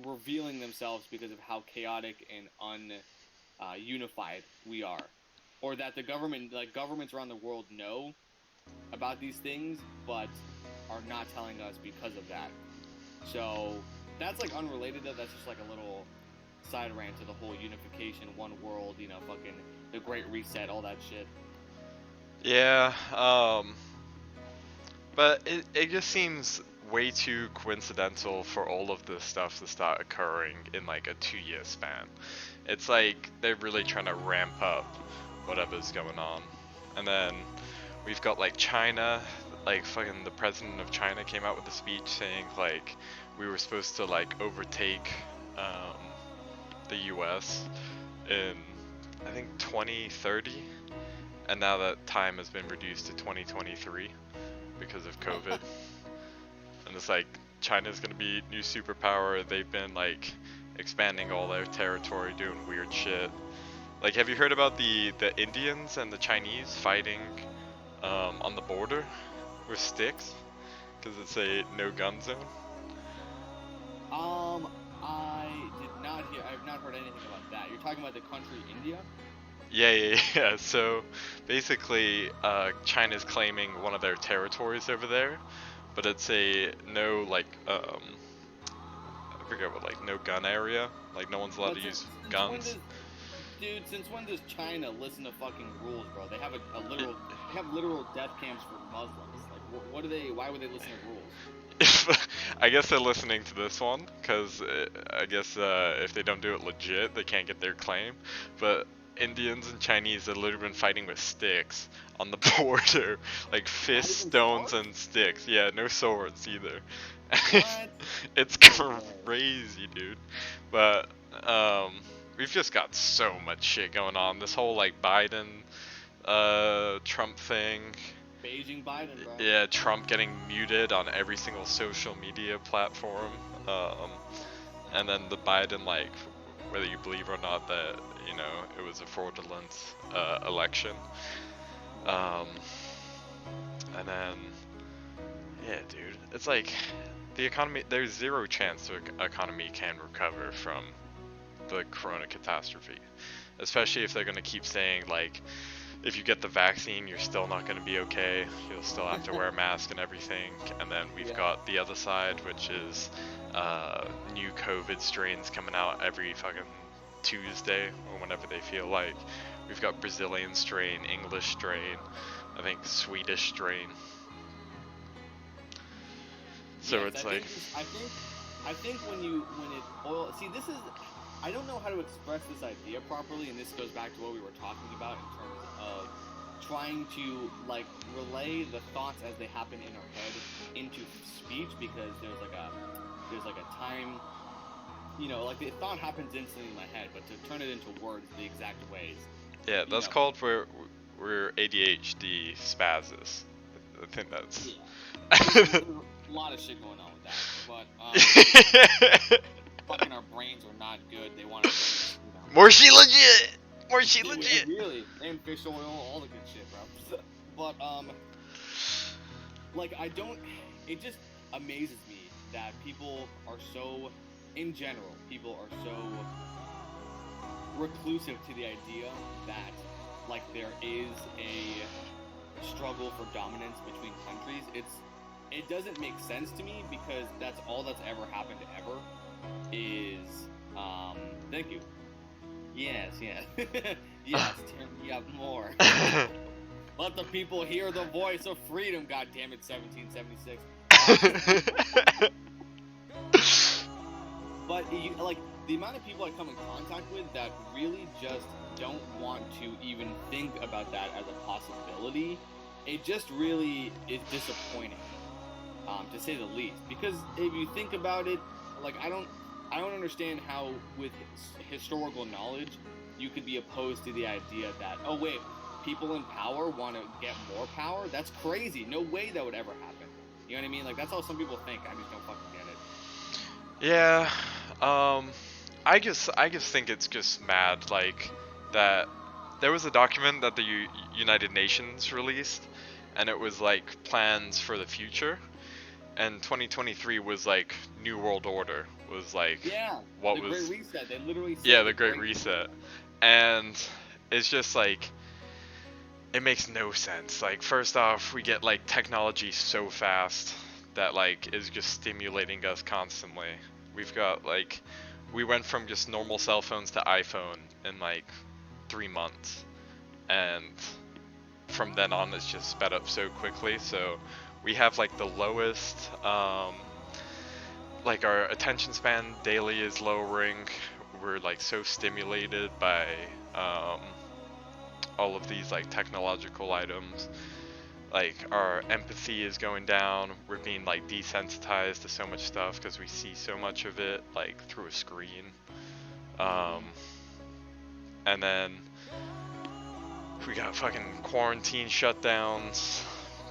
revealing themselves because of how chaotic and unified we are, or that the government, like governments around the world, know about these things, but are not telling us because of that. So that's like unrelated though. That's just like a little side rant to the whole unification, one world, fucking the Great Reset, all that shit. Yeah, but it just seems way too coincidental for all of this stuff to start occurring in like a 2 year span. It's like they're really trying to ramp up whatever's going on. And then we've got like China, like fucking the president of China came out with a speech saying like we were supposed to like overtake um, the US in I think 2030, and now that time has been reduced to 2023 because of COVID. And it's like China's gonna be new superpower. They've been like expanding all their territory, doing weird shit. Like, have you heard about the Indians and the Chinese fighting on the border with sticks because it's a no gun zone? Um, I did not hear. I have not heard anything about that. You're talking about the country India? Yeah, yeah, yeah. So basically, China's claiming one of their territories over there, but it's a no like I forget what, like no gun area. Like no one's allowed But to use since when guns. does, dude? Since when does China listen to fucking rules, bro? They have a It, literal, they have literal death camps for Muslims. Like, what do they? Why would they listen to rules? if, I guess they're listening to this one because I guess if they don't do it legit, they can't get their claim. But Indians and Chinese have literally been fighting with sticks on the border, like Not fists, even stones, swords? and sticks. Yeah, no swords either. What? It's No way. crazy, dude. But um, we've just got so much shit going on. This whole like Biden, Trump thing. Beijing Biden, bro. Yeah, Trump getting muted on every single social media platform. Um, and then the Biden, like, whether you believe or not that, it was a fraudulent election. Right. Um, and then, yeah, dude, it's like the economy, there's zero chance the economy can recover from the corona catastrophe, especially if they're going to keep saying, like, if you get the vaccine, you're still not going to be okay. You'll still have to wear a mask and everything. And then we've Yeah. got the other side, which is new COVID strains coming out every fucking Tuesday or whenever they feel like. We've got Brazilian strain, English strain, I think Swedish strain. So Yes, it's like, I think when it boils, see, this is, I don't know how to express this idea properly, and this goes back to what we were talking about in terms of trying to like relay the thoughts as they happen in our head into speech, because there's like a time, like the thought happens instantly in my head, but to turn it into words the exact ways, yeah, you that's know, called where ADHD spazzes. I think that's. yeah. There's a lot of shit going on with that, but fucking our brains are not good. They want to bring us, More she legit. More she dude, legit. really, and fish oil, all the good shit, bro. But like I don't. It just amazes me that people are so, in general, people are so reclusive to the idea that like there is a struggle for dominance between countries. It doesn't make sense to me because that's all that's ever happened ever is thank you. Yes, yes. Yes, turn me up more. Let the people hear the voice of freedom, god damn it, 1776. But like the amount of people I come in contact with that really just don't want to even think about that as a possibility, it just really is disappointing, to say the least. Because if you think about it, like I don't understand how with historical knowledge you could be opposed to the idea that, oh wait, people in power want to get more power. That's crazy. No way that would ever happen. You know what I mean? Like that's how some people think. I just don't fucking get it. Yeah. Um. I just think it's just mad like that. There was a document that the United Nations released, and it was like plans for the future, and 2023 was like New World Order, was like Yeah, what the Great was Reset. They literally yeah, said the the Great Great Reset. Reset. And it's just like it makes no sense. Like first off, we get like technology so fast that like is just stimulating us constantly. We've got like we went from just normal cell phones to iPhone in like 3 months, and from then on it's just sped up so quickly. So we have like the lowest like our attention span daily is lowering. We're like so stimulated by um, all of these like technological items. Like our empathy is going down. We're being like desensitized to so much stuff because we see so much of it like through a screen. Um, and then we got fucking quarantine shutdowns.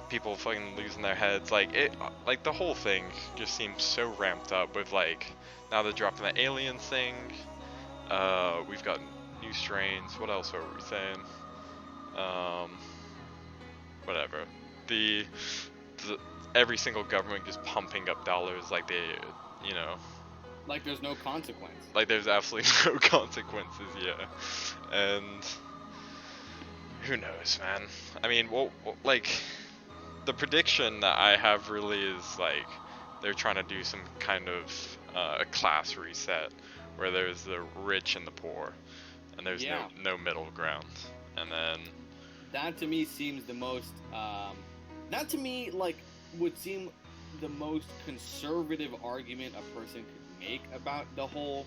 People fucking losing their heads. Like it, like the whole thing just seems so ramped up with like now they're dropping the aliens thing. We've got new strains. What else are we saying? Um, whatever. The, the every single government just pumping up dollars like they, you know, Like there's no consequence. like there's absolutely no consequences. Yeah, and who knows, man? I mean, like the prediction that I have really is like they're trying to do some kind of class reset where there's the rich and the poor, and there's Yeah, no middle ground, and then that to me seems the most. That to me like would seem the most conservative argument a person could make about the whole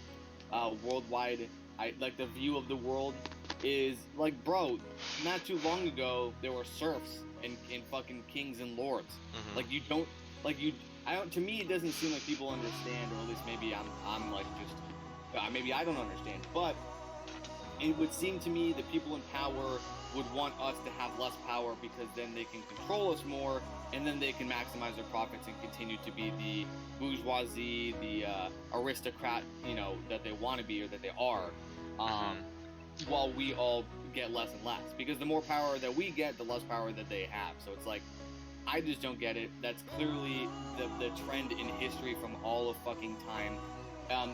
worldwide. I like the view of the world is like, bro. Not too long ago, there were serfs and fucking kings and lords. mhm. Like you don't like you. I don't. To me, it doesn't seem like people understand, or at least maybe I'm like just maybe I don't understand, but it would seem to me that people in power would want us to have less power because then they can control us more, and then they can maximize their profits and continue to be the bourgeoisie, the aristocrat, you know, that they want to be or that they are, um, Mhm. while we all get less and less. Because the more power that we get, the less power that they have. So it's like, I just don't get it. That's clearly the trend in history from all of fucking time.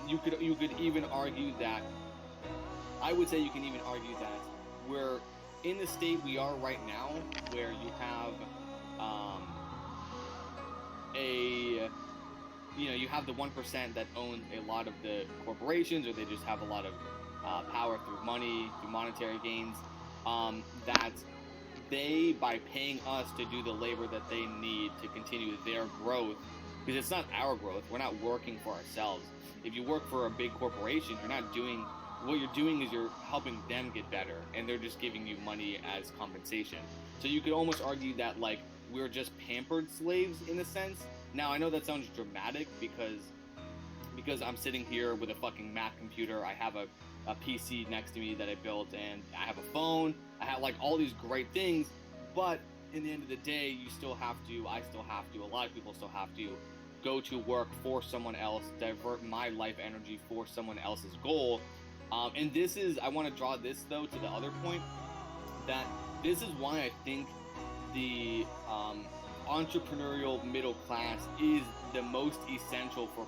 You could even argue that I would say you can even argue that we're in the state we are right now, where you have um, a you have the 1% that owns a lot of the corporations, or they just have a lot of power through money, through monetary gains. That they, by paying us to do the labor that they need to continue their growth, because it's not our growth, we're not working for ourselves. If you work for a big corporation, you're not doing what you're doing is you're helping them get better, and they're just giving you money as compensation. So you could almost argue that like we're just pampered slaves in a sense. Now I know that sounds dramatic because I'm sitting here with a fucking Mac computer. I have a PC next to me that I built, and I have a phone. I have like all these great things, but in the end of the day, you still have to. I still have to. A lot of people still have to go to work for someone else, divert my life energy for someone else's goal. And this is, I want to draw this though to the other point that this is why I think the entrepreneurial middle class is the most essential for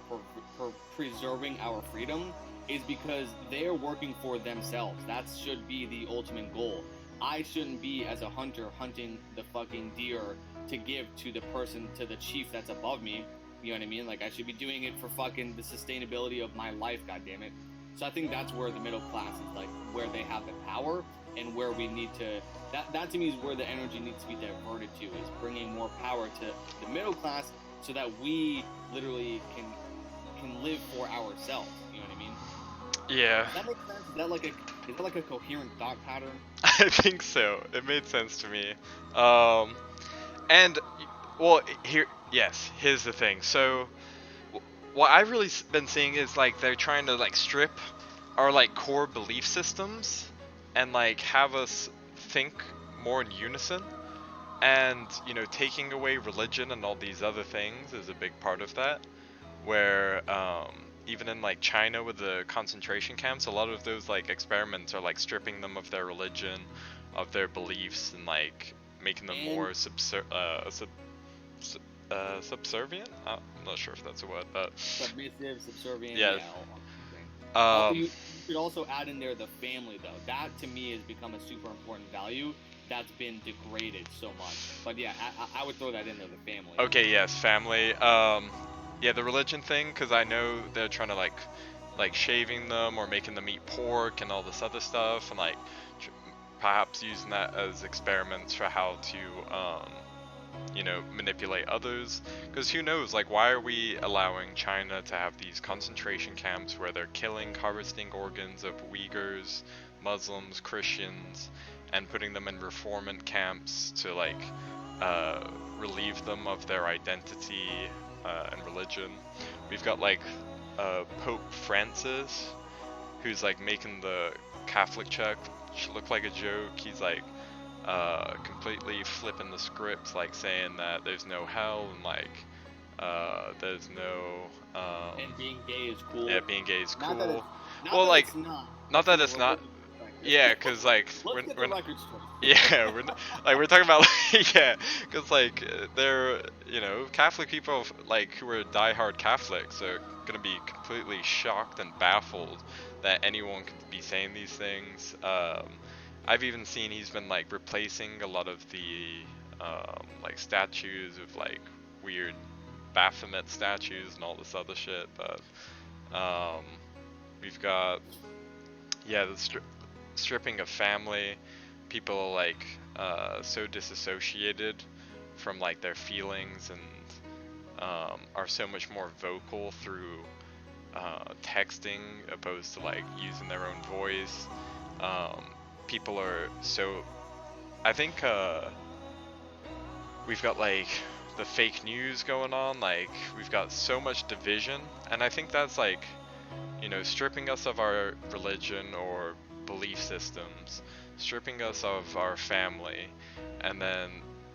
preserving our freedom, is because they're working for themselves. That should be the ultimate goal. I shouldn't be as a hunter hunting the fucking deer to give to the person, to the chief that's above me. You know what I mean? Like I should be doing it for fucking the sustainability of my life, goddammit. So I think that's where the middle class is, like where they have the power, and where we need to that to me is where the energy needs to be diverted to, is bringing more power to the middle class so that we literally can live for ourselves. You know what I mean? Yeah, Does that make sense? Is that like a coherent thought pattern? I think so. It made sense to me. Um, and well, yes, here's the thing. So what I've really been seeing is like they're trying to like strip our like core belief systems and like have us think more in unison, and taking away religion and all these other things is a big part of that, where even in like China with the concentration camps, a lot of those like experiments are like stripping them of their religion, of their beliefs, and like making them And more subservient. I'm not sure if that's a word, but Submissive, subservient, yeah. yeah, all the thing. Um, You should also add in there the family, though. That to me has become a super important value that's been degraded so much. But yeah, I would throw that in there, the family. okay, yes, family. Yeah, the religion thing, because I know they're trying to like shaving them or making them eat pork and all this other stuff, and like tr- perhaps using that as experiments for how to manipulate others. Because who knows, like, why are we allowing China to have these concentration camps where they're killing, harvesting organs of Uyghurs, Muslims, Christians, and putting them in reformant camps to, like, relieve them of their identity and religion? We've got, like, Pope Francis, who's, like, making the Catholic Church look like a joke. He's, like, completely flipping the script, like saying that there's no hell and like there's no And being gay is cool. yeah, being gay is Not that cool. it's not Well, that like, it's not, not but from that a it's not. religious Yeah, perspective. cause like Let's get the record straight. yeah, like we're talking about yeah, cause like they're Catholic people like who are diehard Catholics are gonna be completely shocked and baffled that anyone could be saying these things. I've even seen he's been like replacing a lot of the like statues with like weird Baphomet statues and all this other shit, but um, we've got yeah the stripping of family. People are like so disassociated from like their feelings and are so much more vocal through texting opposed to like using their own voice. Um, People are so. I think we've got like the fake news going on. Like we've got so much division, and I think that's like stripping us of our religion or belief systems, stripping us of our family, and then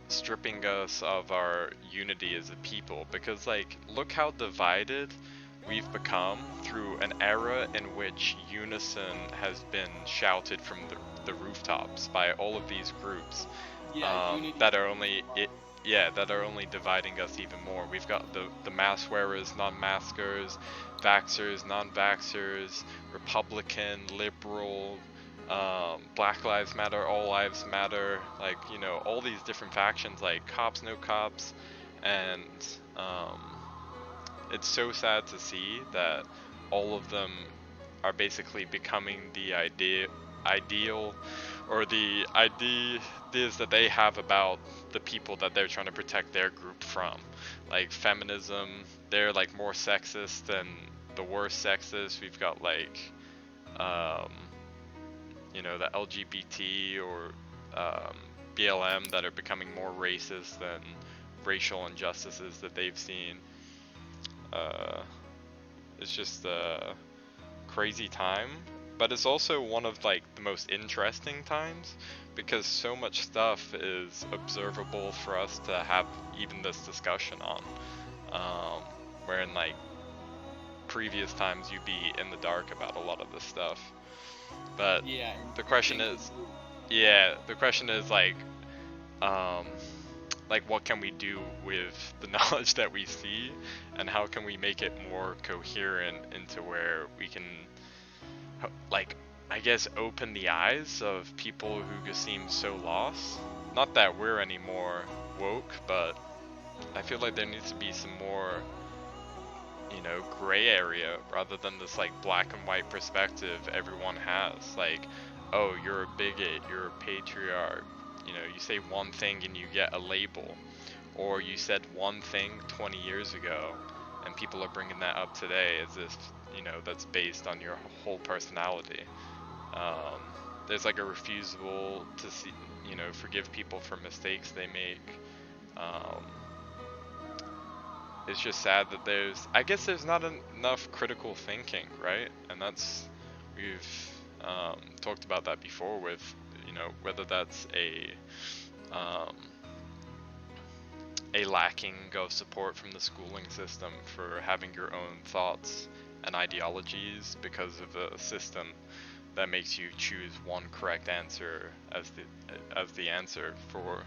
stripping us of our unity as a people. Because, like, look how divided we've become through an era in which unison has been shouted from the rooftops by all of these groups Yeah, unity. that are that are only dividing us even more. We've got the mask wearers, non-maskers, vaxxers, non-vaxxers, Republican, liberal, Black Lives Matter, All Lives Matter, like, all these different factions, like cops, no cops, and um, it's so sad to see that all of them are basically becoming the ideal or the ideas that they have about the people that they're trying to protect their group from. Like feminism, they're like more sexist than the worst sexist. We've got like um, the LGBT or um, BLM that are becoming more racist than racial injustices that they've seen. Uh, it's just crazy time, but it's also one of like the most interesting times because so much stuff is observable for us to have even this discussion on. Where in like previous times you'd be in the dark about a lot of this stuff. But Yeah, the and question things is, move. yeah, the question is um, like what can we do with the knowledge that we see, and how can we make it more coherent into where we can like I guess open the eyes of people who just seem so lost. Not that we're any more woke, but I feel like there needs to be some more, gray area rather than this like black and white perspective everyone has. Like, oh, you're a bigot, you're a patriarch. You say one thing and you get a label, or you said one thing 20 years ago and people are bringing that up today as if that's based on your whole personality. um, there's like a refusal to see, forgive people for mistakes they make. um, it's just sad that I guess there's not enough critical thinking, right? And we've talked about that before with whether that's um, a lacking of support from the schooling system for having your own thoughts and ideologies because of a system that makes you choose one correct answer as the answer for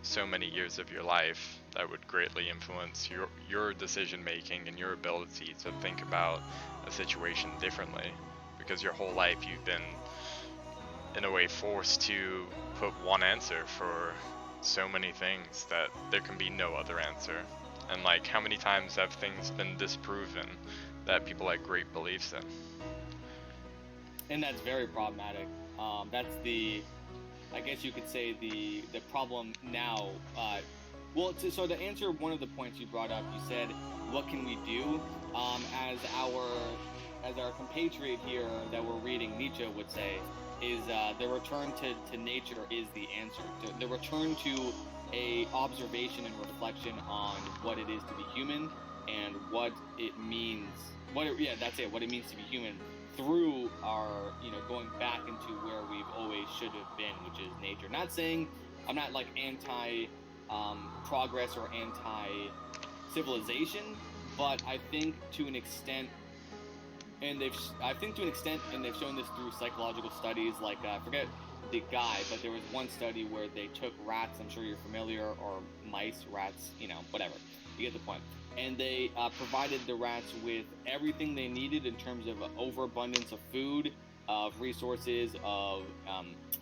so many years of your life that would greatly influence your decision making and your ability to think about a situation differently, because your whole life you've been in a way forced to put one answer for so many things that there can be no other answer. And like, how many times have things been disproven that people had great beliefs in? And that's very problematic. That's the, I guess you could say the problem now. So to answer one of the points you brought up, you said, "What can we do?" As our compatriot here that we're reading, Nietzsche would say, is the return to nature is the answer. The return to a observation and reflection on what it is to be human and what it means. What it means to be human through our, going back into where we've always should have been, which is nature. Not saying I'm not like anti progress or anti civilization, but I think to an extent, and they've shown this through psychological studies. Like I forget the guy, but there was one study where they took rats. I'm sure you're familiar, or mice, rats, whatever. You get the point. And they provided the rats with everything they needed in terms of overabundance of food, of resources, of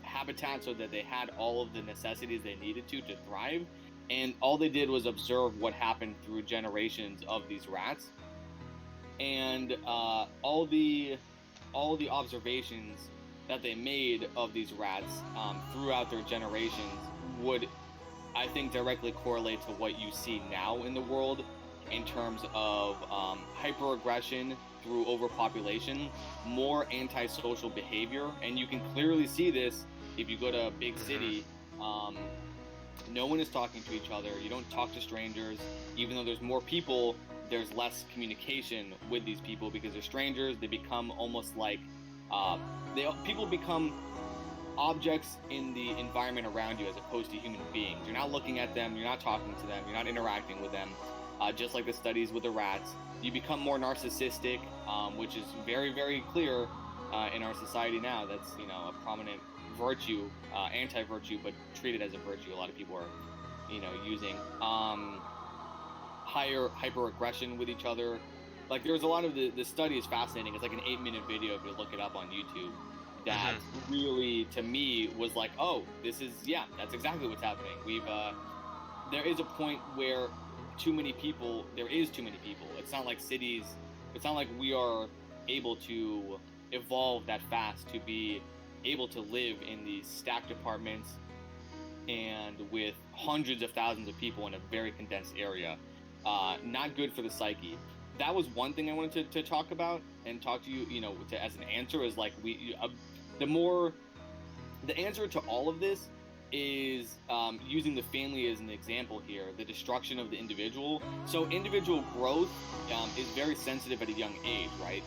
habitat, so that they had all of the necessities they needed to thrive. And all they did was observe what happened through generations of these rats. And all the observations that they made of these rats throughout their generations would, I think, directly correlate to what you see now in the world, in terms of hyperaggression through overpopulation, more antisocial behavior. And you can clearly see this if you go to a big city. No one is talking to each other. You don't talk to strangers. Even though there's more people, there's less communication with these people because they're strangers. They become almost like people become objects in the environment around you as opposed to human beings. You're not looking at them. You're not talking to them. You're not interacting with them. Just like the studies with the rats, you become more narcissistic, which is very, very clear in our society now. That's a prominent virtue, anti-virtue, but treated as a virtue. A lot of people are, using higher hyper-aggression with each other. Like there's a lot of the study is fascinating. It's like an 8-minute video if you look it up on YouTube. That really, to me, was like, oh, that's exactly what's happening. There is a point where there is too many people. It's not like cities, it's not like we are able to evolve that fast to be able to live in these stacked apartments and with hundreds of thousands of people in a very condensed area. Not good for the psyche. That was one thing I wanted to talk about and talk to you, as an answer is like the answer to all of this is using the family as an example here, the destruction of the individual. So individual growth is very sensitive at a young age, right?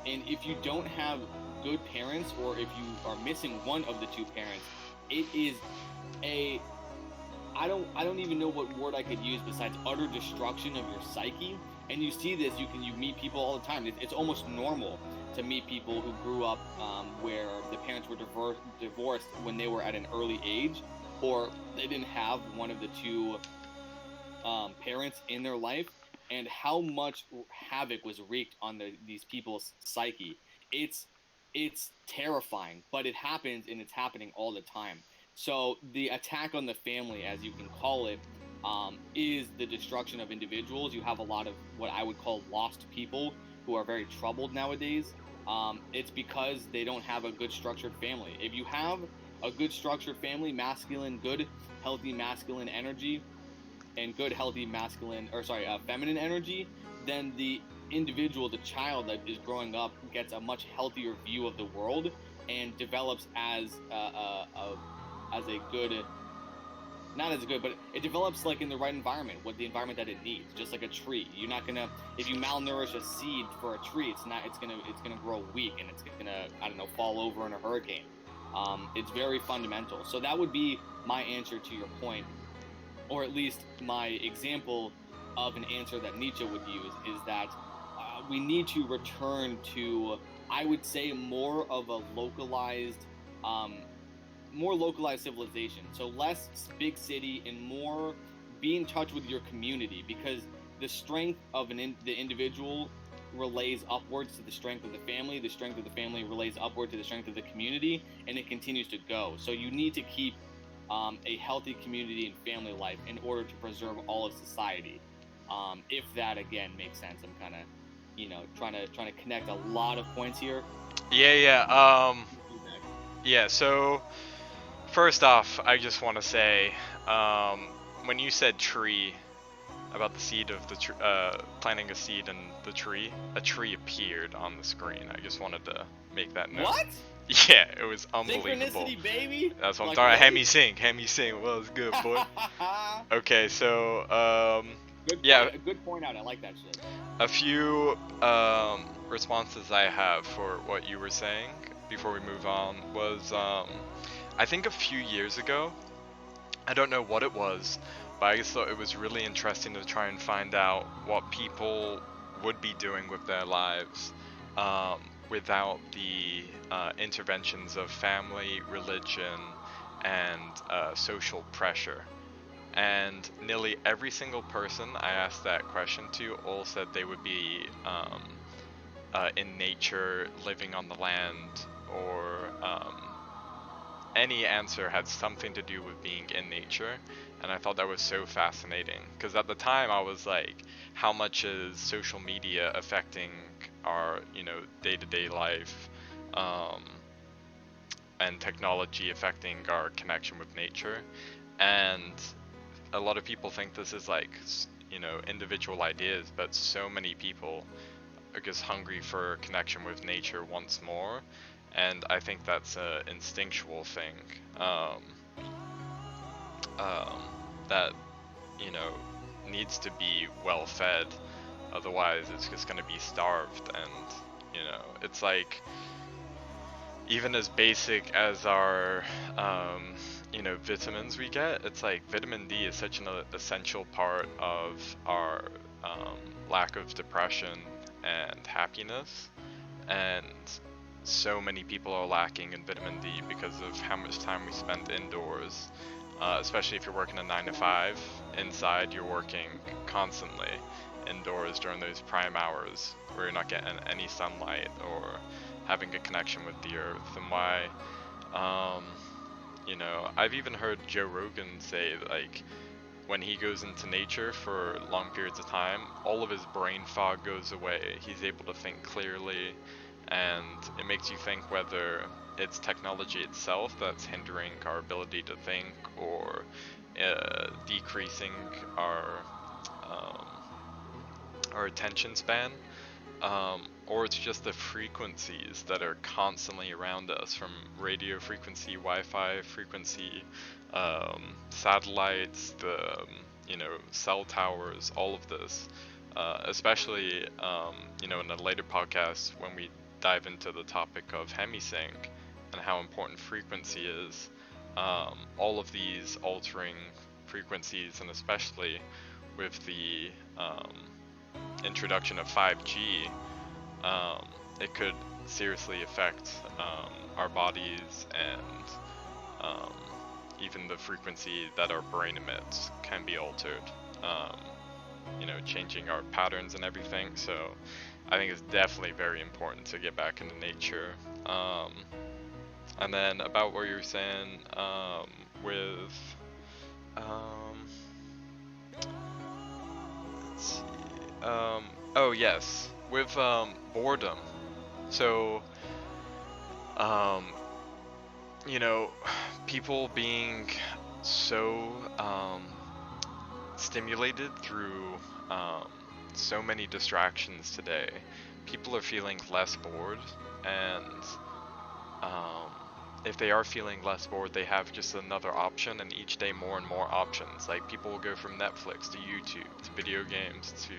And if you don't have good parents, or if you are missing one of the two parents, it is I don't even know what word I could use besides utter destruction of your psyche. And you see this, you meet people all the time. It's almost normal to meet people who grew up where the parents were divorced when they were at an early age, or they didn't have one of the two parents in their life, and how much havoc was wreaked on these people's psyche. It's terrifying, but it happens, and it's happening all the time. So the attack on the family, as you can call it, is the destruction of individuals. You have a lot of what I would call lost people who are very troubled nowadays. It's because they don't have a good structured family. If you have a good structured family, good, healthy masculine energy, and good, healthy feminine energy, then the individual, the child that is growing up, gets a much healthier view of the world and develops as a good, not as good, but it develops like in the right environment, what the environment that it needs. Just like a tree, you're not gonna, if you malnourish a seed for a tree, it's gonna grow weak, and it's gonna fall over in a hurricane. It's very fundamental. So that would be my answer to your point, or at least my example of an answer that Nietzsche would use, is that we need to return to, I would say, more of a localized more localized civilization. So less big city and more be in touch with your community, because the strength of the individual relays upwards to the strength of the family. The strength of the family relays upward to the strength of the community, and it continues to go. So you need to keep a healthy community and family life in order to preserve all of society. If that again makes sense, I'm kind of, trying to connect a lot of points here. Yeah, yeah. Yeah. So first off, I just want to say, when you said tree, about the seed of the planting a seed in the tree, a tree appeared on the screen. I just wanted to make that note. What? Yeah, it was unbelievable. Synchronicity, baby. That's what I'm Like, talking about. really? Hemi sing. Well, it's good, boy. Okay, so Good point out. I like that shit. a few responses I have for what you were saying before we move on was I think a few years ago, I don't know what it was, but I just thought it was really interesting to try and find out what people would be doing with their lives without the interventions of family, religion, and social pressure. And nearly every single person I asked that question to all said they would be in nature, living on the land, or any answer had something to do with being in nature. And I thought that was so fascinating, because at the time I was like, how much is social media affecting our day-to-day life, and technology affecting our connection with nature? And a lot of people think this is like individual ideas, but so many people are just hungry for connection with nature once more. And I think that's an instinctual thing, that needs to be well fed. Otherwise, it's just going to be starved. And it's like, even as basic as our vitamins we get, it's like vitamin D is such an essential part of our lack of depression and happiness. And so many people are lacking in vitamin D because of how much time we spend indoors. Especially if you're working a 9 to 5 inside, you're working constantly indoors during those prime hours where you're not getting any sunlight or having a connection with the earth. And why I've even heard Joe Rogan say, like, when he goes into nature for long periods of time, all of his brain fog goes away. He's able to think clearly, and it makes you think whether it's technology itself that's hindering our ability to think, or decreasing um, our attention span, or it's just the frequencies that are constantly around us, from radio frequency, Wi-Fi frequency, satellites, the cell towers, all of this. Especially in a later podcast when we dive into the topic of hemisync and how important frequency is. All of these altering frequencies, and especially with the introduction of 5G, it could seriously affect our bodies, and even the frequency that our brain emits can be altered, changing our patterns and everything. So I think it's definitely very important to get back into nature. And then about what you were saying with, let's see, oh yes, with boredom. So, people being so stimulated through so many distractions today, people are feeling less bored. And if they are feeling less bored, they have just another option, and each day more and more options. Like, people will go from Netflix to YouTube to video games to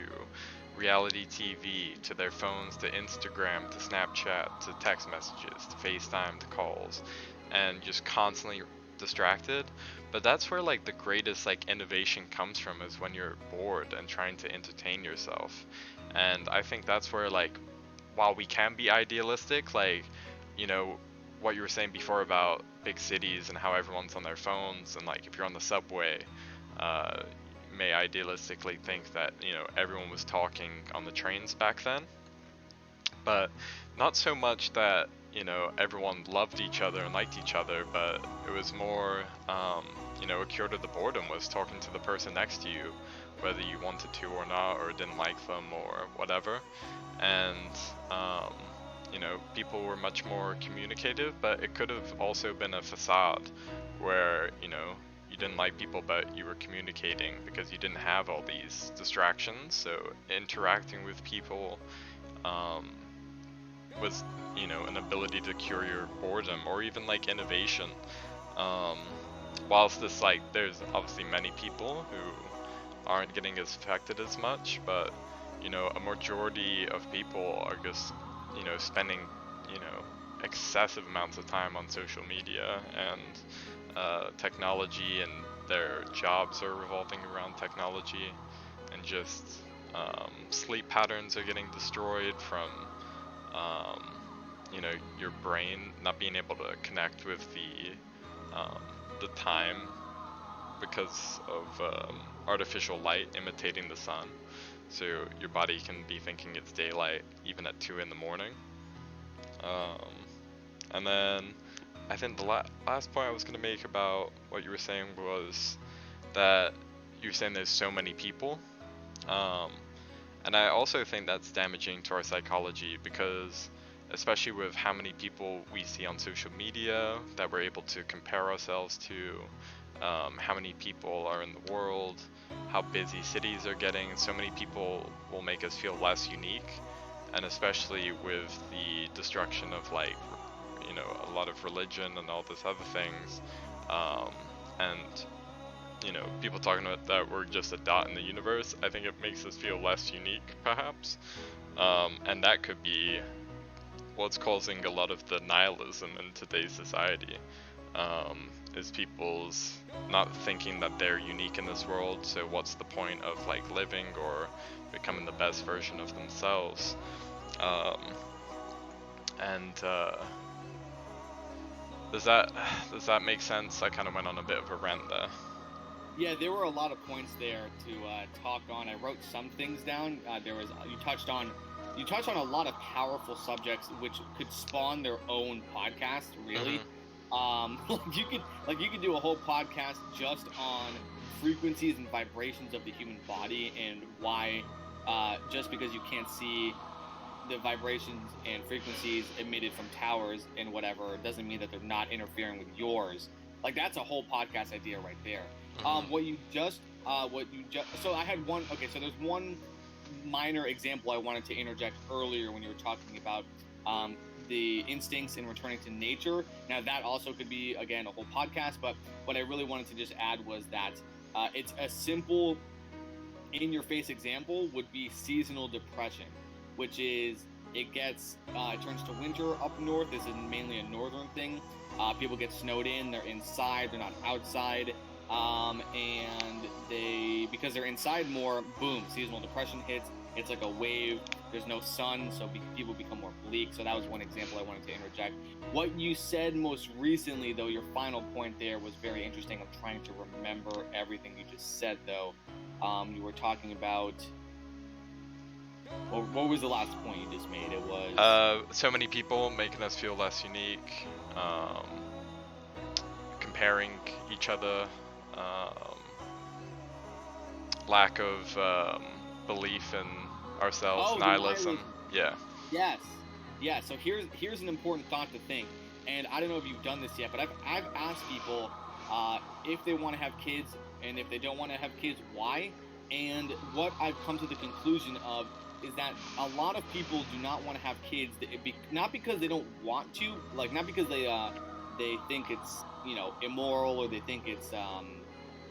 reality TV to their phones to Instagram to Snapchat to text messages to FaceTime to calls, and just constantly distracted. But that's where like the greatest like innovation comes from, is when you're bored and trying to entertain yourself. And I think that's where, like, while we can be idealistic, like, you know what you were saying before about big cities and how everyone's on their phones, and like if you're on the subway, uh, you may idealistically think that everyone was talking on the trains back then, but not so much that everyone loved each other and liked each other, but it was more a cure to the boredom was talking to the person next to you, whether you wanted to or not, or didn't like them or whatever. And people were much more communicative, but it could have also been a facade where you didn't like people, but you were communicating because you didn't have all these distractions. So interacting with people was an ability to cure your boredom, or even like innovation. um, Whilst this, like, there's obviously many people who aren't getting as affected as much, but a majority of people are just spending excessive amounts of time on social media and technology, and their jobs are revolving around technology, and just sleep patterns are getting destroyed from your brain not being able to connect with the time because of artificial light imitating the sun. So your body can be thinking it's daylight even at 2 in the morning. And then I think the last point I was going to make about what you were saying was that you're saying there's so many people. And I also think that's damaging to our psychology, because especially with how many people we see on social media that we're able to compare ourselves to, how many people are in the world, how busy cities are getting. So many people will make us feel less unique, and especially with the destruction of, like, a lot of religion and all this other things, and people talking about that we're just a dot in the universe. I think it makes us feel less unique, perhaps, and that could be what's causing a lot of the nihilism in today's society, is people's not thinking that they're unique in this world. So what's the point of, like, living or becoming the best version of themselves? And does that make sense? I kind of went on a bit of a rant there. Yeah, there were a lot of points there to talk on. I wrote some things down. You touched on a lot of powerful subjects which could spawn their own podcast, really. You could do a whole podcast just on frequencies and vibrations of the human body, and why just because you can't see the vibrations and frequencies emitted from towers and whatever doesn't mean that they're not interfering with yours. Like, that's a whole podcast idea right there. So I had one. Okay, so there's one minor example I wanted to interject earlier when you were talking about the instincts and returning to nature. Now, that also could be, again, a whole podcast, but what I really wanted to just add was that it's a simple in-your-face example would be seasonal depression, which is it turns to winter up north. This is mainly a northern thing. People get snowed in, they're inside, they're not outside. And because they're inside more, boom, seasonal depression hits. It's like a wave. There's no sun, so people become more bleak. So that was one example I wanted to interject. What you said most recently, though, your final point there was very interesting. I'm trying to remember everything you just said, though. You were talking about... What was the last point you just made? It was... so many people making us feel less unique. Comparing each other. Lack of belief in ourselves, nihilism. Yeah. Yes. So here's an important thought to think, and I don't know if you've done this yet, but I've asked people if they want to have kids, and if they don't want to have kids, why? And what I've come to the conclusion of is that a lot of people do not want to have kids, not because they don't want to, like, not because they think it's immoral, or they think it's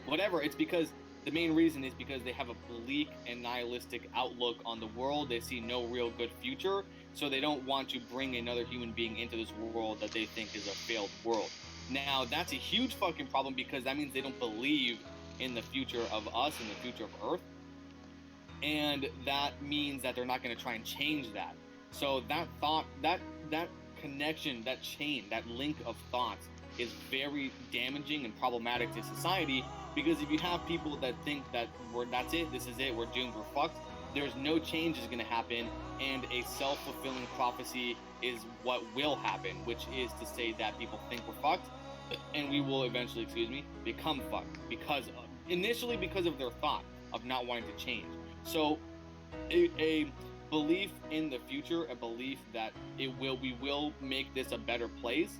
whatever. It's because the main reason is because they have a bleak and nihilistic outlook on the world. They see no real good future, so they don't want to bring another human being into this world that they think is a failed world. Now, that's a huge fucking problem, because that means they don't believe in the future of us and the future of Earth. And that means that they're not going to try and change that. So that thought, that connection, that chain, that link of thoughts is very damaging and problematic to society, because if you have people that think that that's it, this is it, we're doomed, we're fucked, there's no change is going to happen, and a self-fulfilling prophecy is what will happen, which is to say that people think we're fucked, and we will eventually, become fucked, initially because of their thought of not wanting to change. So a belief in the future, a belief that we will make this a better place,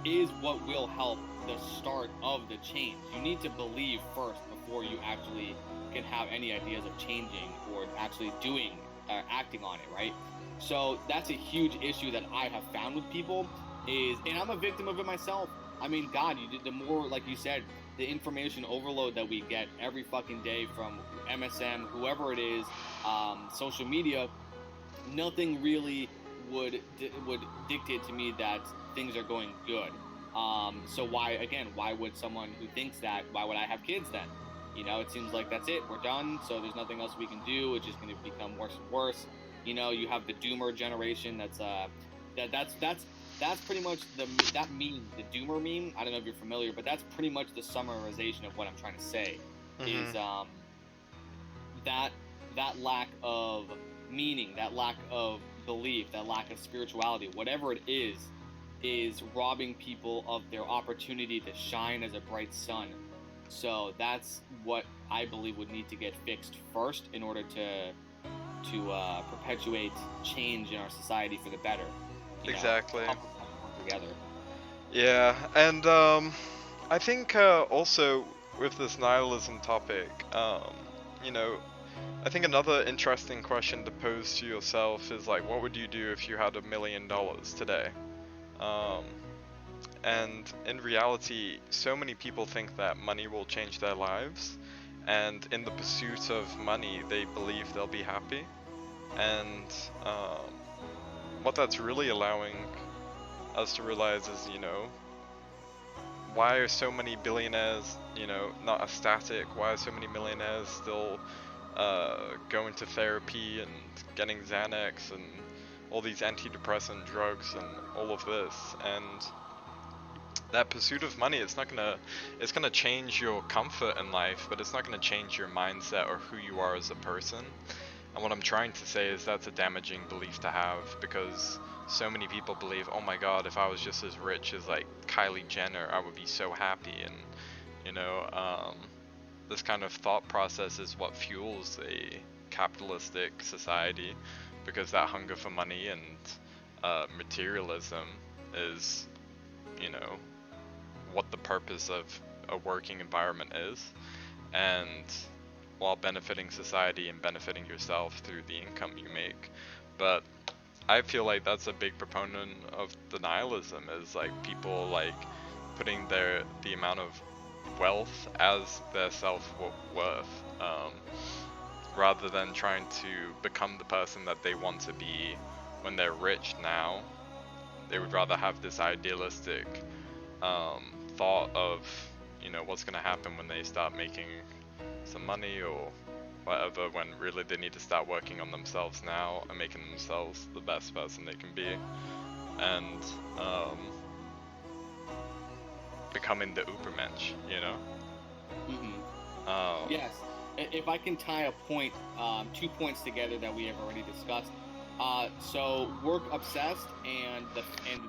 is what will help the start of the change. You need to believe first before you actually can have any ideas of changing or actually acting on it, right? So that's a huge issue that I have found with people, and I'm a victim of it myself. I mean, God, the more, like you said, the information overload that we get every fucking day from MSM, whoever it is, social media, nothing really would dictate to me that things are going good. So why would someone who thinks that, why would I have kids then? It seems like that's it, we're done, so there's nothing else we can do, it's just going to become worse and worse. You have the doomer generation, that's pretty much that meme, the doomer meme. I don't know if you're familiar, but that's pretty much the summarization of what I'm trying to say. Is that lack of meaning, that lack of belief, that lack of spirituality, whatever it is robbing people of their opportunity to shine as a bright sun. So that's what I believe would need to get fixed first in order to perpetuate change in our society for the better. Exactly. Together. Yeah, and I think also with this nihilism topic, I think another interesting question to pose to yourself is like, what would you do if you had $1 million today? And in reality, so many people think that money will change their lives, and in the pursuit of money, they believe they'll be happy. And what that's really allowing us to realize is, why are so many billionaires, not ecstatic? Why are so many millionaires still going to therapy and getting Xanax and all these antidepressant drugs and all of this? And that pursuit of money, it's gonna change your comfort in life, but it's not gonna change your mindset or who you are as a person. And what I'm trying to say is that's a damaging belief to have, because so many people believe, oh my god, if I was just as rich as like Kylie Jenner, I would be so happy. And this kind of thought process is what fuels a capitalistic society, because that hunger for money and materialism is, what the purpose of a working environment is, and while benefiting society and benefiting yourself through the income you make. But I feel like that's a big proponent of the nihilism, is like people like putting the amount of wealth as their self-worth, rather than trying to become the person that they want to be when they're rich now. They would rather have this idealistic thought of, what's going to happen when they start making some money or whatever, when really they need to start working on themselves now and making themselves the best person they can be, and becoming the Ubermensch, Yes. If I can tie a point, 2 points together that we have already discussed. So work obsessed and the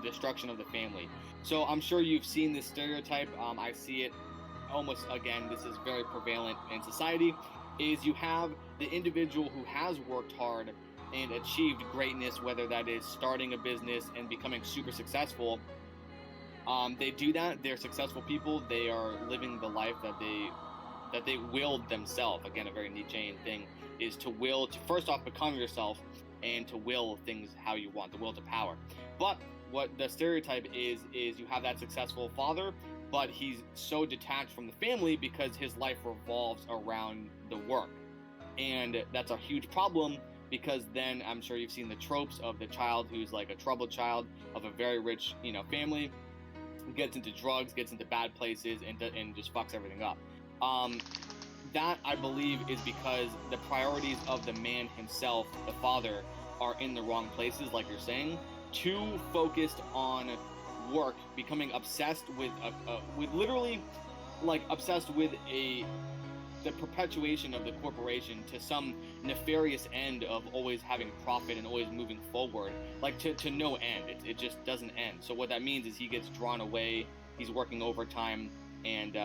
destruction of the family. So I'm sure you've seen this stereotype. I see it almost, again, this is very prevalent in society, is you have the individual who has worked hard and achieved greatness, whether that is starting a business and becoming super successful. They do that. They're successful people. They are living the life that they willed themselves. Again, a very Nietzschean thing is to will to first off become yourself and to will things how you want, the will to power. But what the stereotype is you have that successful father, but he's so detached from the family because his life revolves around the work. And that's a huge problem, because then I'm sure you've seen the tropes of the child who's like a troubled child of a very rich, family, gets into drugs, gets into bad places, and just fucks everything up. That, I believe, is because the priorities of the man himself, the father, are in the wrong places, like you're saying, too focused on work, becoming obsessed with literally, like, obsessed with the perpetuation of the corporation to some nefarious end of always having profit and always moving forward, like to no end. It just doesn't end. So what that means is he gets drawn away, he's working overtime, and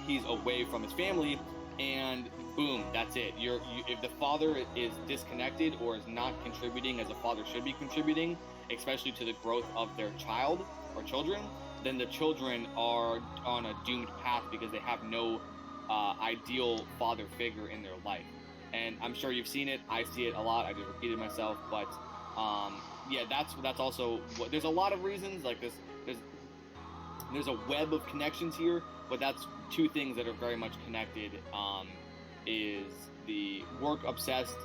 he's away from his family, and boom, that's it. If the father is disconnected or is not contributing as a father should be contributing, especially to the growth of their child or children, then the children are on a doomed path because they have no ideal father figure in their life. And I'm sure you've seen it. I see it a lot. I just repeated myself, but yeah, that's also what. There's a lot of reasons. Like there's a web of connections here, but that's two things that are very much connected. Is the work obsessed,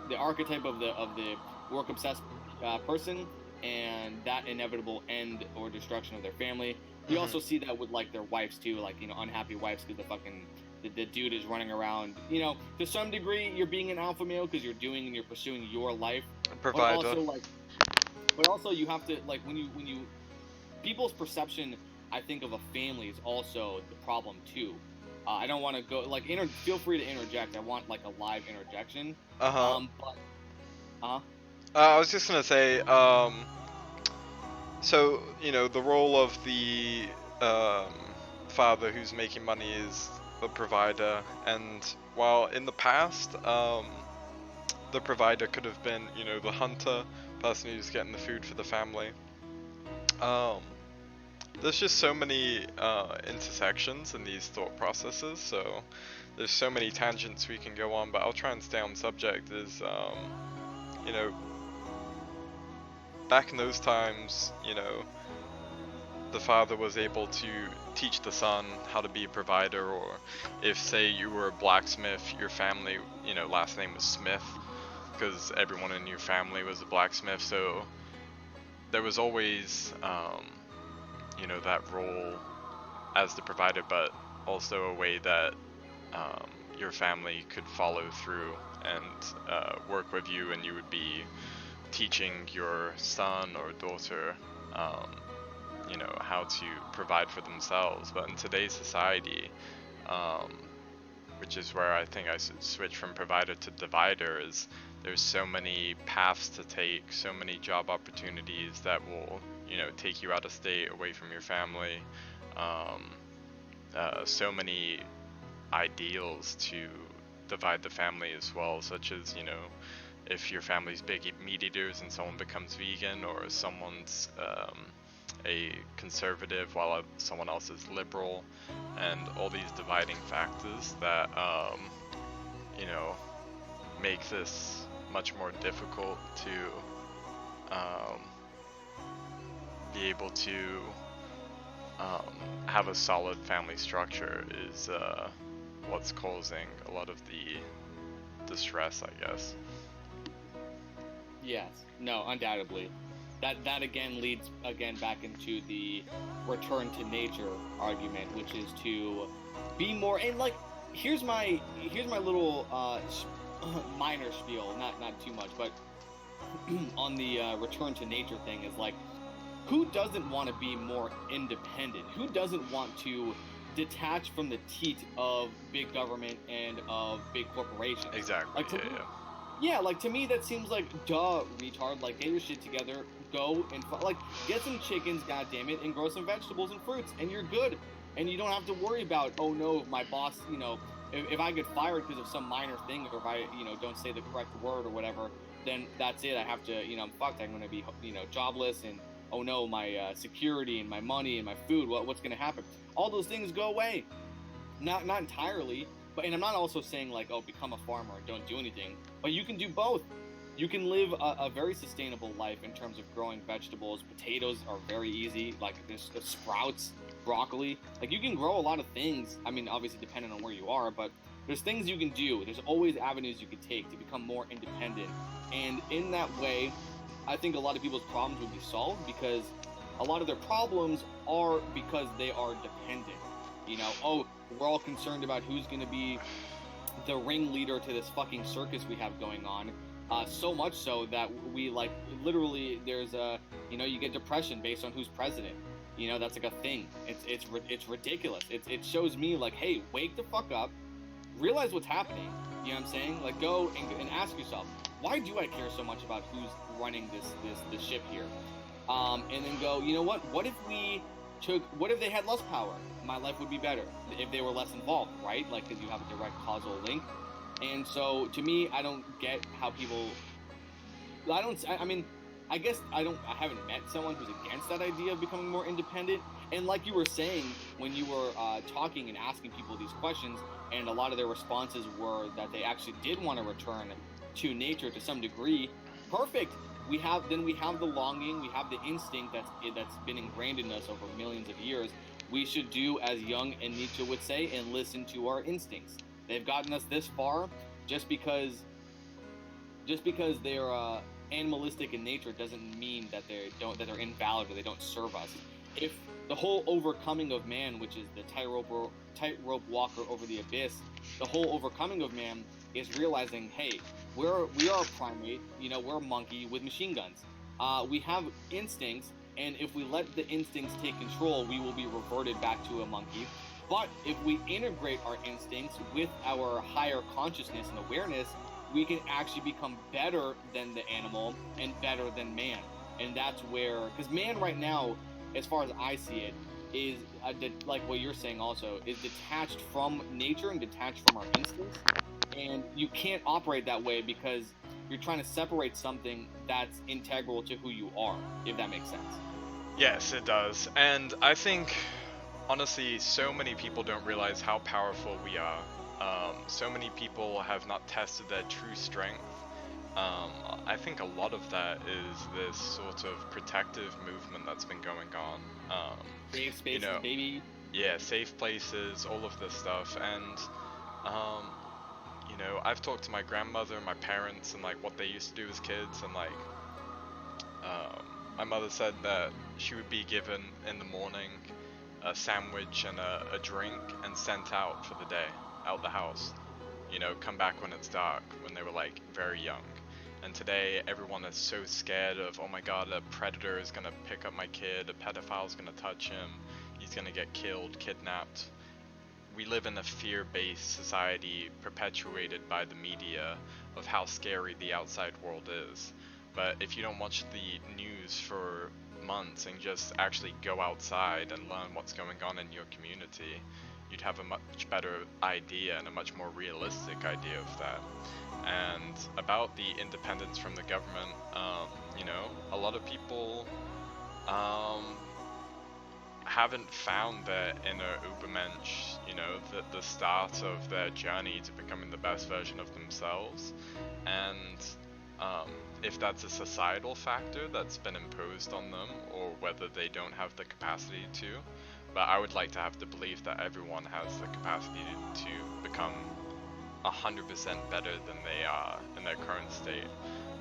the archetype of the work obsessed person, and that inevitable end or destruction of their family. You also see that with, like, their wives too, like, unhappy wives because the dude is running around. To some degree, you're being an alpha male because you're pursuing your life. Provider. But also you have to, like, when you people's perception, I think, of a family is also the problem too. I don't want to go, like, feel free to interject. I want, like, a live interjection. I was just gonna say, so, the role of the father who's making money is the provider, and while in the past, the provider could have been, the hunter, person who's getting the food for the family, there's just so many intersections in these thought processes, so there's so many tangents we can go on, but I'll try and stay on subject. Back in those times, the father was able to teach the son how to be a provider, or if, say, you were a blacksmith, your family, last name was Smith, because everyone in your family was a blacksmith, so there was always, that role as the provider, but also a way that your family could follow through and work with you, and you would be teaching your son or daughter, how to provide for themselves. But in today's society, which is where I think I should switch from provider to divider, is there's so many paths to take, so many job opportunities that will, take you out of state, away from your family, so many ideals to divide the family as well, such as, if your family's big meat eaters and someone becomes vegan, or someone's a conservative while someone else is liberal, and all these dividing factors that make this much more difficult to be able to have a solid family structure is what's causing a lot of the stress, I guess. Yes, no, undoubtedly. That again leads back into the return to nature argument, which is to be more, and, like, here's my little minor spiel, not too much, but on the return to nature thing is, like, who doesn't want to be more independent? Who doesn't want to detach from the teat of big government and of big corporations? Exactly. Like, like, to me that seems like, duh, retard. Like, get your shit together, go and get some chickens, goddammit, and grow some vegetables and fruits, and you're good. And you don't have to worry about, oh no, my boss, if I get fired because of some minor thing, or if I, don't say the correct word or whatever, then that's it. I have to, I'm fucked. I'm going to be, jobless, and oh no, my security and my money and my food, what's going to happen? All those things go away. Not entirely, but, and I'm not also saying, like, oh, become a farmer and don't do anything, but you can do both. You can live a very sustainable life in terms of growing vegetables. Potatoes are very easy. Like, there's the sprouts, broccoli. Like, you can grow a lot of things. I mean, obviously depending on where you are, but there's things you can do. There's always avenues you can take to become more independent. And in that way, I think a lot of people's problems would be solved, because a lot of their problems are because they are dependent. Oh, we're all concerned about who's going to be the ringleader to this fucking circus we have going on. So much so that we like literally there's a you get depression based on who's president. That's like a thing. It's ridiculous. It shows me like, hey, wake the fuck up, realize what's happening. You know what I'm saying? Like, go and ask yourself, why do I care so much about who's running this ship here? And then go, you know what? What if they had less power? My life would be better if they were less involved, right? Like, because you have a direct causal link. And so, to me, I don't get how people. I mean, I guess I haven't met someone who's against that idea of becoming more independent. And like you were saying when you were talking and asking people these questions, and a lot of their responses were that they actually did want to return to nature to some degree. Perfect. We have the longing, we have the instinct that's been ingrained in us over millions of years. We should do as Jung and Nietzsche would say and listen to our instincts. They've gotten us this far just because they're animalistic in nature doesn't mean that they're invalid or they don't serve us. If the whole overcoming of man, which is the tightrope walker over the abyss, the whole overcoming of man is realizing, hey, we are a primate, we're a monkey with machine guns. We have instincts, and if we let the instincts take control, we will be reverted back to a monkey. But if we integrate our instincts with our higher consciousness and awareness, we can actually become better than the animal and better than man. And that's where, because man right now, as far as I see it, is like what you're saying also, is detached from nature and detached from our instincts. And you can't operate that way because you're trying to separate something that's integral to who you are, if that makes sense. Yes, it does. And I think, honestly, so many people don't realize how powerful we are. So many people have not tested their true strength. I think a lot of that is this sort of protective movement that's been going on. Safe spaces, baby. Yeah, safe places, all of this stuff. And, I've talked to my grandmother and my parents and like what they used to do as kids, and like, my mother said that she would be given in the morning a sandwich and a drink and sent out for the day, out the house. Come back when it's dark, when they were like very young. And today everyone is so scared of, oh my god, a predator is gonna pick up my kid, a pedophile is gonna touch him, he's gonna get killed, kidnapped. We live in a fear-based society perpetuated by the media of how scary the outside world is. But if you don't watch the news for months and just actually go outside and learn what's going on in your community, you'd have a much better idea and a much more realistic idea of that. And about the independence from the government, a lot of people haven't found their inner Ubermensch, the start of their journey to becoming the best version of themselves. And if that's a societal factor that's been imposed on them, or whether they don't have the capacity to. But I would like to have the belief that everyone has the capacity to become 100% better than they are in their current state.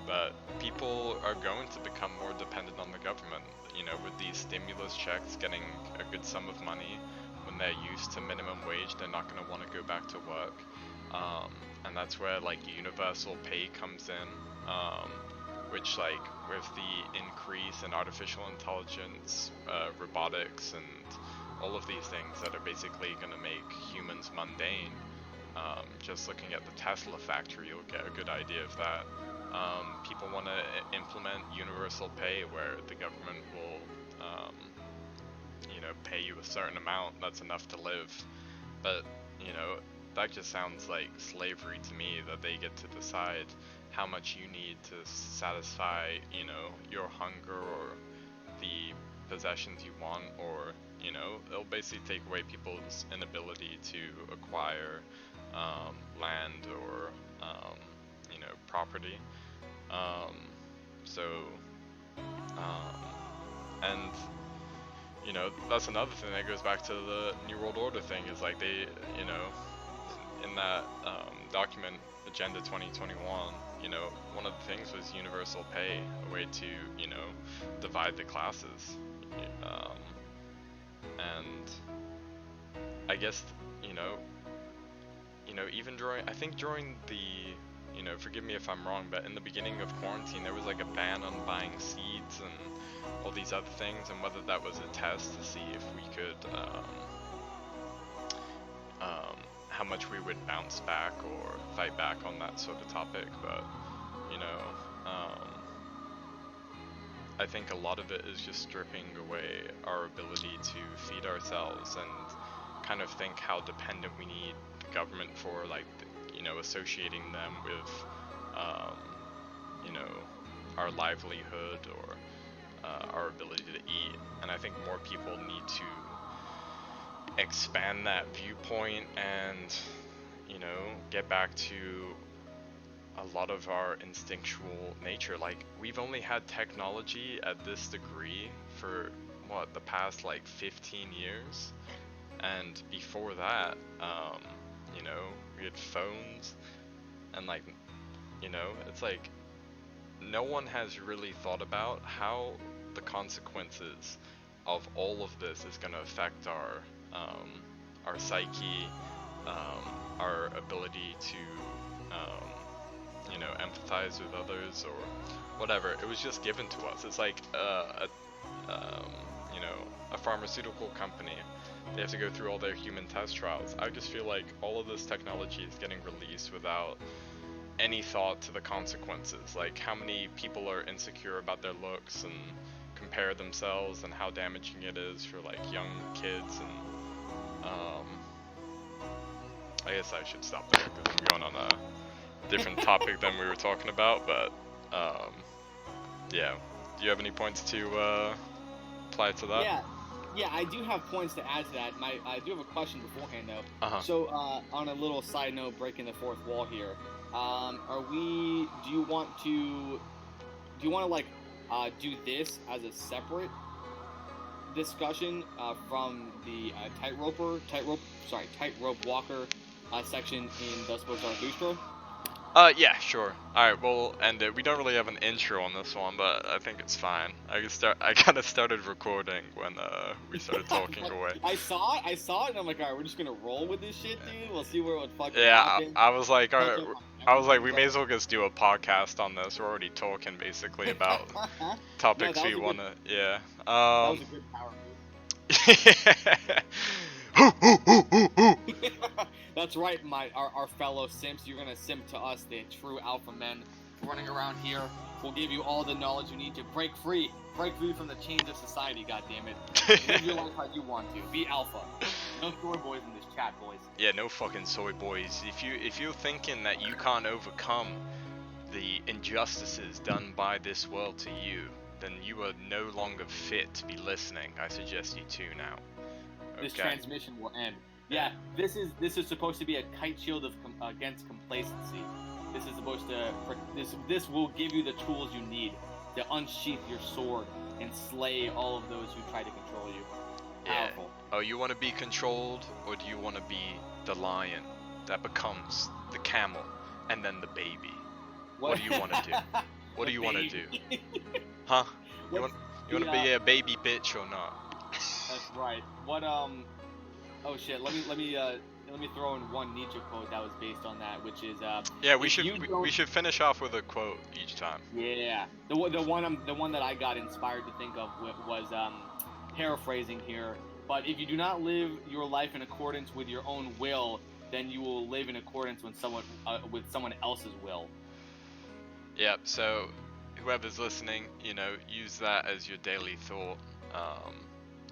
But people are going to become more dependent on the government, with these stimulus checks getting a good sum of money. When they're used to minimum wage, they're not going to want to go back to work. And that's where like universal pay comes in, which like with the increase in artificial intelligence, robotics, and all of these things that are basically going to make humans mundane. Just looking at the Tesla factory, you'll get a good idea of that. People want to implement universal pay where the government will, pay you a certain amount that's enough to live. But, that just sounds like slavery to me, that they get to decide how much you need to satisfy, your hunger or the possessions you want, or, it'll basically take away people's inability to acquire land or, property. And that's another thing that goes back to the New World Order thing, is like they, in that document, Agenda 2021, one of the things was universal pay, a way to, divide the classes. And I guess, even during the, you know, forgive me if I'm wrong, but in the beginning of quarantine, there was like a ban on buying seeds and all these other things, and whether that was a test to see if we could, how much we would bounce back or fight back on that sort of topic. But, you know, I think a lot of it is just stripping away our ability to feed ourselves and kind of think how dependent we need the government for, like, you know, associating them with, you know, our livelihood or our ability to eat. And I think more people need to expand that viewpoint and, you know, get back to a lot of our instinctual nature. Like, we've only had technology at this degree for, what, the past, like, 15 years? And before that, you know, we had phones, and, like, you know, it's like, no one has really thought about how the consequences of all of this is going to affect our psyche, our ability to, you know, empathize with others or whatever. It was just given to us. It's like you know, a pharmaceutical company. They have to go through all their human test trials. I just feel like all of this technology is getting released without any thought to the consequences. Like, how many people are insecure about their looks and compare themselves, and how damaging it is for, like, young kids. And I guess I should stop there because I'm going on a different topic than we were talking about. But yeah, do you have any points to apply to that? Yeah, I do have points to add to that. I do have a question beforehand though. Uh-huh. So on a little side note, breaking the fourth wall here, do you want to like do this as a separate discussion from the tightrope walker section in Thus Spoke Zarathustra? Yeah, sure. Alright, we'll end it. We don't really have an intro on this one, but I think it's fine. I kind of started recording when we started talking away. I saw it, and I'm like, alright, we're just gonna roll with this shit, dude. We'll see where it would fucking Yeah, happen. I was like, alright, we may as well just do a podcast on this. We're already talking basically about topics we wanna, yeah. That was a good power move. That's right, our fellow simps. You're gonna simp to us, the true alpha men running around here. We'll give you all the knowledge you need to break free from the chains of society. Goddammit, live your life how you want to. Be alpha. No soy boys in this chat, boys. Yeah, no fucking soy boys. If you're thinking that you can't overcome the injustices done by this world to you, then you are no longer fit to be listening. I suggest you tune out. Okay. This transmission will end. Yeah, this is supposed to be a kite shield against complacency. This is supposed to this will give you the tools you need to unsheath your sword and slay all of those who try to control you. Powerful. Yeah. Oh, you want to be controlled, or do you want to be the lion that becomes the camel and then the baby? What do you want to do? What do you want to do? Huh? You want to be a baby bitch or not? That's right. What Oh shit! Let me throw in one Nietzsche quote that was based on that, which is yeah, we should finish off with a quote each time. Yeah, the one that I got inspired to think of was paraphrasing here. But if you do not live your life in accordance with your own will, then you will live in accordance with someone else's will. Yep. So whoever's listening, you know, use that as your daily thought.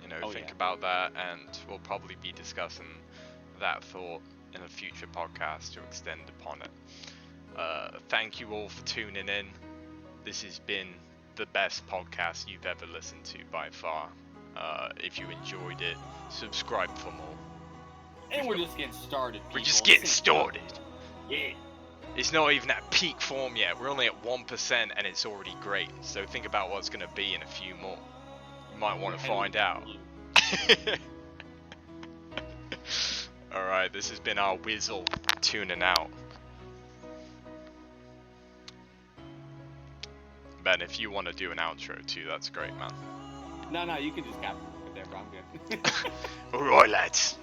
You know, think about that, and we'll probably be discussing that thought in a future podcast to extend upon it. Thank you all for tuning in. This has been the best podcast you've ever listened to by far. If you enjoyed it, subscribe for more. And we're just getting started, people. We're just getting started. Yeah. It's not even at peak form yet. We're only at 1% and it's already great. So think about what's going to be in a few more. You might want to find out. Alright, this has been our Weasel tuning out. Ben, if you want to do an outro too, that's great, man. No, you can just cap it there, bro. I'm good. Alright, lads.